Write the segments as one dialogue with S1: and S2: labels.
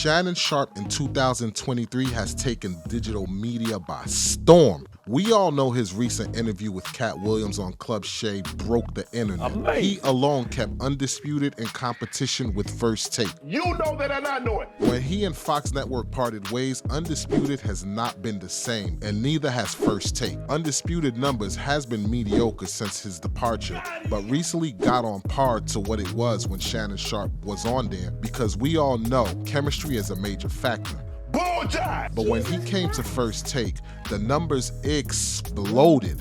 S1: Shannon Sharpe in 2023 has taken digital media by storm. We all know his recent interview with Cat Williams on Club Shay broke the internet.
S2: Amazing.
S1: He alone kept undisputed in competition with First Take.
S2: You know that and I know it.
S1: When he and Fox Network parted ways, Undisputed has not been the same, and neither has First Take. Undisputed numbers has been mediocre since his departure, but recently got on par to what it was when Shannon Sharpe was on there, because we all know chemistry is a major factor. But when he came to First Take, the numbers exploded.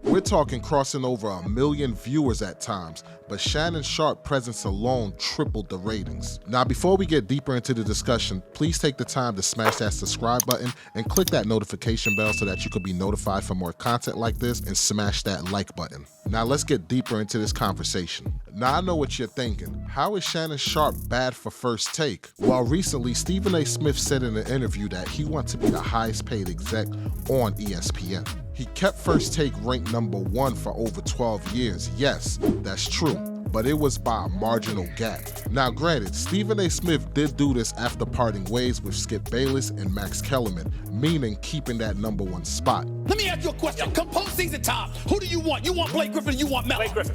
S1: We're talking crossing over 1 million viewers at times, but Shannon Sharpe presence alone tripled the ratings. Now, before we get deeper into the discussion, please take the time to smash that subscribe button and click that notification bell so that you can be notified for more content like this, and smash that like button. Now let's get deeper into this conversation. Now I know what you're thinking. How is Shannon Sharpe bad for First Take? Well, recently Stephen A. Smith said in an interview that he wants to be the highest paid exec on ESPN. He kept First Take ranked #1 for over 12 years. Yes, that's true, but it was by a marginal gap. Now granted, Stephen A. Smith did do this after parting ways with Skip Bayless and Max Kellerman, meaning keeping that #1 spot.
S3: Let me ask you a question. Come postseason time, who do you want? You want Blake Griffin or you want Melo?
S2: Blake Griffin.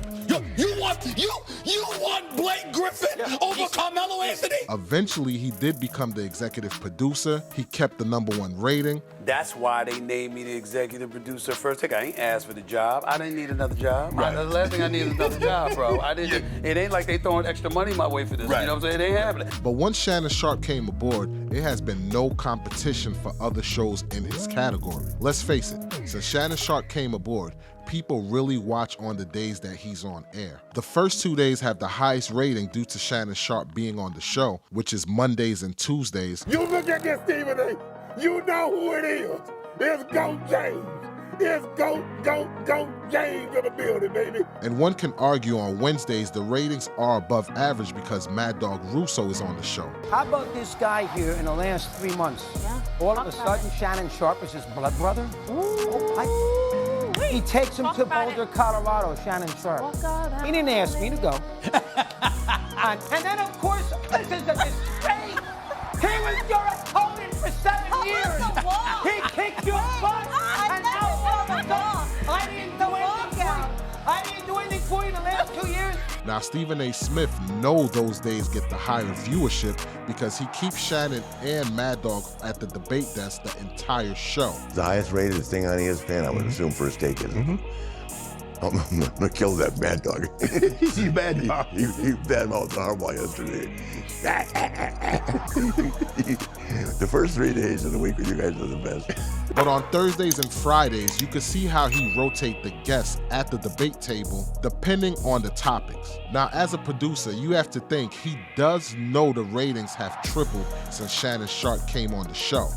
S3: You want Blake Griffin over Carmelo Anthony?
S1: Eventually, he did become the executive producer. He kept the #1 rating.
S4: That's why they named me the executive producer First Take. I ain't asked for the job. I didn't need another job.
S2: Right.
S4: The last thing I need is another job, bro. I didn't. It ain't like they throwing extra money my way for this.
S2: Right.
S4: You know what I'm saying? It ain't happening.
S1: But once Shannon Sharpe came aboard, it has been no competition for other shows in his category. Let's face it, since Shannon Sharpe came aboard, people really watch on the days that he's on air. The first 2 days have the highest rating due to Shannon Sharpe being on the show, which is Mondays and Tuesdays.
S2: You look at this, Stephen A. You know who it is. It's Go James. It's Go James in the building, baby.
S1: And one can argue on Wednesdays the ratings are above average because Mad Dog Russo is on the show.
S5: How about this guy here in the last 3 months? Yeah. All of a sudden, Shannon Sharpe is his blood brother? He takes him to Boulder, Colorado, Shannon Sharpe. He didn't ask me to go. And then, of course, this is a disgrace. He was your opponent for 7 years. He kicked your butt. And now all of a sudden, I didn't do anything for you. I didn't do anything for you the last 2 years.
S1: Now, Stephen A. Smith knows those days get the higher viewership because he keeps Shannon and Mad Dog at the debate desk the entire show.
S6: The highest rated thing on ESPN, I would assume First Take is. I'm gonna kill that Mad Dog.
S2: He's bad dog.
S6: He badmouthed Harbaugh yesterday. The first 3 days of the week with you guys are the best.
S1: But on Thursdays and Fridays, you can see how he rotates the guests at the debate table depending on the topics. Now, as a producer, you have to think he does know the ratings have tripled since Shannon Sharpe came on the show.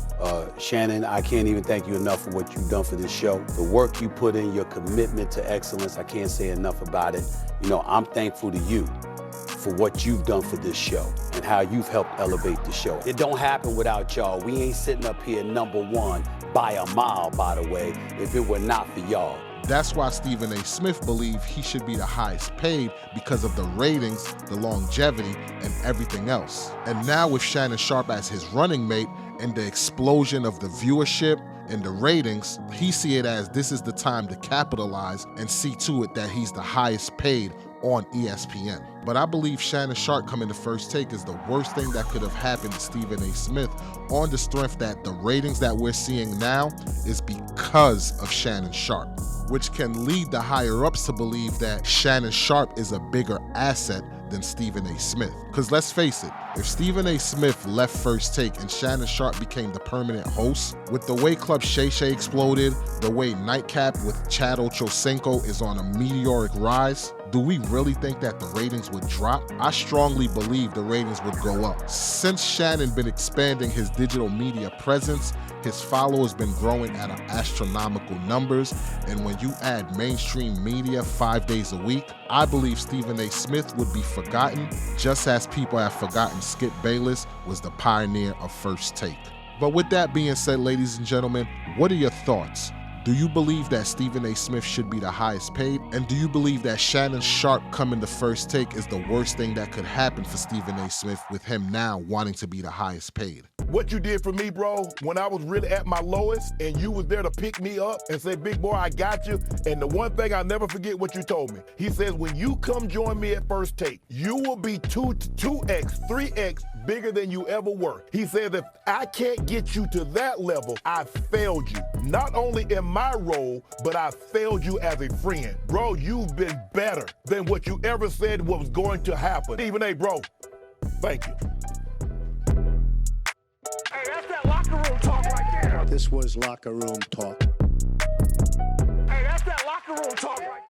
S4: Shannon, I can't even thank you enough for what you've done for this show. The work you put in, your commitment to excellence, I can't say enough about it. You know, I'm thankful to you for what you've done for this show and how you've helped elevate the show. It don't happen without y'all. We ain't sitting up here #1 by a mile, by the way, if it were not for y'all.
S1: That's why Stephen A. Smith believes he should be the highest paid because of the ratings, the longevity, and everything else. And now with Shannon Sharpe as his running mate and the explosion of the viewership and the ratings, he see it as this is the time to capitalize and see to it that he's the highest paid on ESPN. But I believe Shannon Sharpe coming to First Take is the worst thing that could have happened to Stephen A. Smith, on the strength that the ratings that we're seeing now is because of Shannon Sharpe, which can lead the higher-ups to believe that Shannon Sharpe is a bigger asset than Stephen A. Smith. Because let's face it, if Stephen A. Smith left First Take and Shannon Sharpe became the permanent host, with the way Club Shay Shay exploded, the way Nightcap with Chad Ochocinco is on a meteoric rise, do we really think that the ratings would drop? I strongly believe the ratings would go up. Since Shannon been expanding his digital media presence, his followers been growing at astronomical numbers, and when you add mainstream media 5 days a week, I believe Stephen A. Smith would be forgotten, just as people have forgotten Skip Bayless was the pioneer of First Take. But with that being said, ladies and gentlemen, what are your thoughts? Do you believe that Stephen A. Smith should be the highest paid? And do you believe that Shannon Sharpe coming to First Take is the worst thing that could happen for Stephen A. Smith with him now wanting to be the highest paid?
S2: What you did for me, bro, when I was really at my lowest and you was there to pick me up and say, big boy, I got you. And the one thing I'll never forget what you told me. He says, when you come join me at First Take, you will be 2x, 3x bigger than you ever were. He says, if I can't get you to that level, I failed you. Not only in my role, but I failed you as a friend. Bro, you've been better than what you ever said was going to happen. Stephen A., bro, thank you.
S7: Hey, that's that locker room talk right there.
S8: This was locker room talk.
S7: Hey, that's that locker room talk right there.